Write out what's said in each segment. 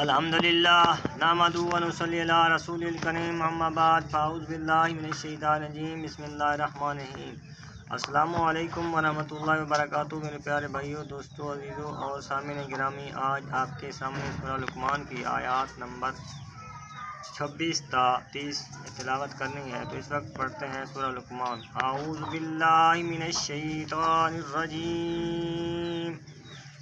الحمدللہ نحمدہ و نصلی علی رسول الکریم اما بعد فاعوذ باللہ من الشیطان الرجیم بسم اللہ الرحمن الرحیم۔ السلام علیکم ورحمۃ اللہ وبرکاتہ۔ میرے پیارے بھائیوں، دوستوں، عزیزوں اور سامعین گرامی، آج آپ کے سامنے سورہ لقمان کی آیات نمبر 26 تا 30 تلاوت کرنی ہے، تو اس وقت پڑھتے ہیں سورہ لقمان۔ اعوذ باللہ من الشیطان الرجیم،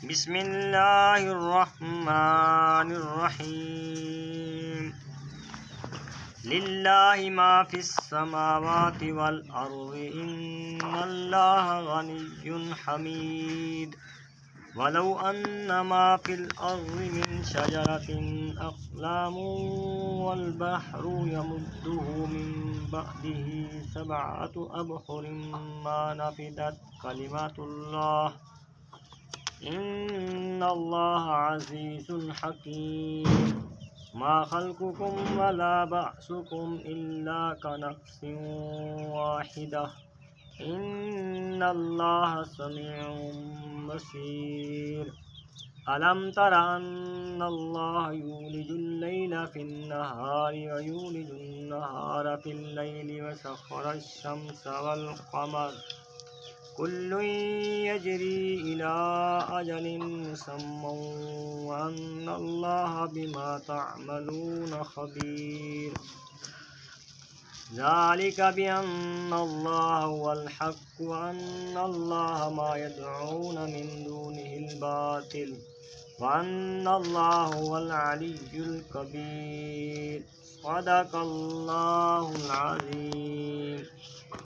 بسم اللہ الرحمن الرحیم۔ للہ ما فی السماوات والارض ان اللہ غنی حمید ولو ان ما فی الارض من شجرۃ اقلام والبحر یمدہ من بعدہ سبعۃ ابحر ما نفدت کلمات اللہ ان اللہ عزیز حکیم۔ ما خلقکم ولا بعثکم الا کنفس واحدہ ان اللہ سمیع بصیر۔ الم تر ان اللہ یولج اللیل فی النہار ویولج النہار فی اللیل وسخر الشمس والقمر کل یجری الی اجل مسمى وان اللہ بما تعملون خبیر۔ ذلک بأن اللہ هو الحق وان اللہ ما يدعون من دونه الباطل وان اللہ هو العلی الکبیر۔ صدق اللہ العظیم۔